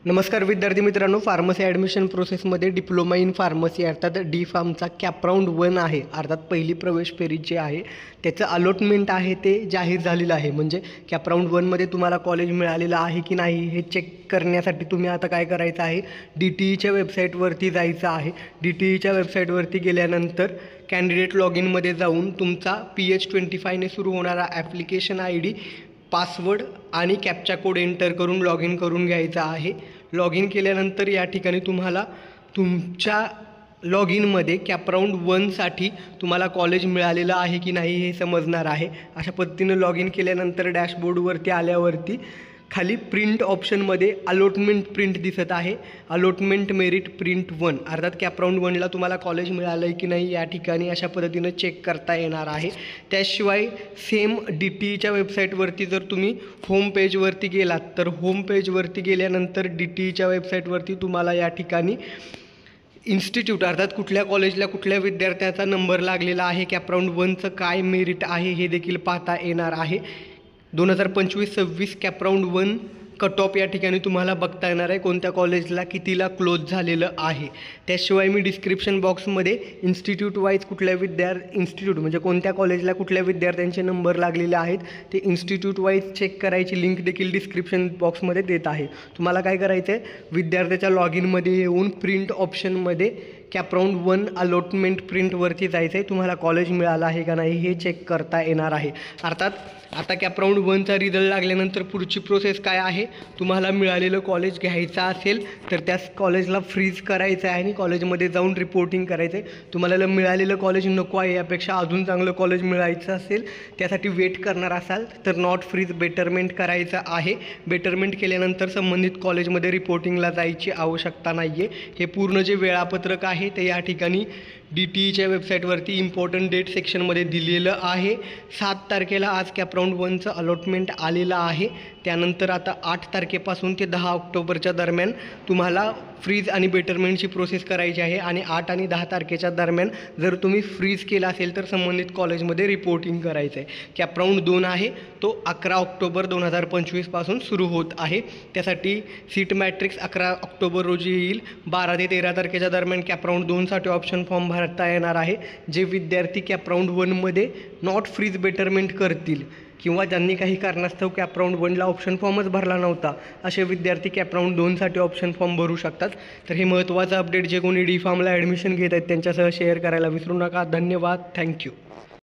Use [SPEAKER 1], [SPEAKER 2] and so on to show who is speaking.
[SPEAKER 1] नमस्कार विद्यार्थी मित्रांनो, फार्मसी ॲडमिशन प्रोसेसमध्ये डिप्लोमा इन फार्मसी अर्थात डी फार्मचा कॅप राऊंड 1 आहे. अर्थात पहिली प्रवेश फेरी जे आहे त्याचं अलॉटमेंट आहे ते जाहीर झालेलं आहे. म्हणजे कॅप राऊंड 1मध्ये तुम्हाला कॉलेज मिळालेलं आहे की नाही हे चेक करण्यासाठी तुम्ही आता काय करायचं आहे, DTEच्या वेबसाईटवरती जायचं आहे. DTEच्या वेबसाईटवरती गेल्यानंतर कॅन्डिडेट लॉग इनमध्ये जाऊन तुमचा PH25ने सुरू होणारा ॲप्लिकेशन ID, पासवर्ड आणि कॅप्चा कोड एंटर करून लॉग इन करून घ्यायचा आहे. लॉग इन केल्यानंतर या ठिकाणी तुम्हाला तुमच्या लॉग इनमध्ये कॅप राऊंड 1साठी तुम्हाला कॉलेज मिळालेलं आहे की नाही हे समजणार आहे. अशा पद्धतीनं लॉग इन केल्यानंतर डॅशबोर्डवरती आल्यावरती खाली प्रिंट ऑप्शनमध्ये अलॉटमेंट प्रिंट दिसत आहे. अलॉटमेंट मेरिट प्रिंट 1 अर्थात कॅप राऊंड 1ला तुम्हाला कॉलेज मिळालं आहे की नाही या ठिकाणी अशा पद्धतीनं चेक करता येणार आहे. त्याशिवाय सेम DTEच्या वेबसाईटवरती जर तुम्ही होम पेजवरती गेलात तर होम पेजवरती गेल्यानंतर DTEच्या वेबसाईटवरती तुम्हाला या ठिकाणी इन्स्टिट्यूट अर्थात कुठल्या कॉलेजला कुठल्या विद्यार्थ्याचा नंबर लागलेला आहे, कॅप राऊंड 1चं काय मेरिट आहे हे देखील पाहता येणार आहे. 2025-26 कॅप राऊंड 1 कट ऑफ या ठिकाणी तुम्हाला बघता येणार आहे, कोणत्या कॉलेजला कितीला क्लोज झालेलं आहे. त्याशिवाय मी डिस्क्रिप्शन बॉक्समध्ये इन्स्टिट्यूट वाईज कुठल्या इन्स्टिट्यूट म्हणजे कोणत्या कॉलेजला कुठल्या विद्यार्थ्यांचे नंबर लागलेले आहेत ते इन्स्टिट्यूट वाईज चेक करायची लिंक देखील डिस्क्रिप्शन बॉक्समध्ये देत आहे. तुम्हाला काय करायचं आहे, विद्यार्थ्याच्या लॉग इनमध्ये येऊन प्रिंट ऑप्शनमध्ये कॅप राऊंड 1 अलॉटमेंट प्रिंटवरती जायचं आहे. तुम्हाला कॉलेज मिळालं आहे का नाही हे चेक करता येणार आहे. अर्थात आता कॅप राऊंड 1चा रिझल्ट लागल्यानंतर पुढची प्रोसेस काय आहे, तुम्हाला मिळालेलं कॉलेज घ्यायचं असेल तर त्या कॉलेजला फ्रीज करायचं आहे आणि कॉलेजमध्ये जाऊन रिपोर्टिंग करायचं आहे. तुम्हाला मिळालेलं कॉलेज नको आहे, यापेक्षा अजून चांगलं कॉलेज मिळायचं असेल त्यासाठी वेट करणार असाल तर नॉट फ्रीज बेटरमेंट करायचं आहे. बेटरमेंट केल्यानंतर संबंधित कॉलेजमध्ये रिपोर्टिंगला जायची आवश्यकता नाही आहे. हे पूर्ण जे वेळापत्रक आहे ते या ठिकाणी DTEच्या वेबसाईटवरती इम्पॉर्टंट डेट सेक्शनमध्ये दिलेलं आहे. 7 तारखेला आज कॅप राऊंड 1चं अलॉटमेंट आलेलं आहे. त्यानंतर आता 8 तारखेपासून ते 10 ऑक्टोबरच्या दरम्यान तुम्हाला फ्रीज आणि बेटरमेंटची प्रोसेस करायची आहे आणि 8 आणि 10 तारखेच्या दरम्यान जर तुम्ही फ्रीज केला असेल तर संबंधित कॉलेजमध्ये रिपोर्टिंग करायचं आहे. कॅप राऊंड 2 आहे तो 11 ऑक्टोबर 2025पासून सुरू होत आहे. त्यासाठी सीट मॅट्रिक्स 11 ऑक्टोबर रोजी येईल. 12 ते 13 तारखेच्या दरम्यान कॅप राऊंड 2साठी ऑप्शन फॉर्म भरता येणार आहे. जे विद्यार्थी कॅप राऊंड 1मध्ये नॉट फ्रीज बेटरमेंट करतील किंवा ज्यांनी काही कारणास्तव कॅप राऊंड 1ला ऑप्शन फॉर्मच भरला नव्हता असे विद्यार्थी कॅप राऊंड 2साठी ऑप्शन फॉर्म भरू शकतात. तर हे महत्त्वाचं अपडेट जे कोणी डी फार्मला ॲडमिशन घेत आहेत त्यांच्यासह शेअर करायला विसरू नका. धन्यवाद. थँक्यू.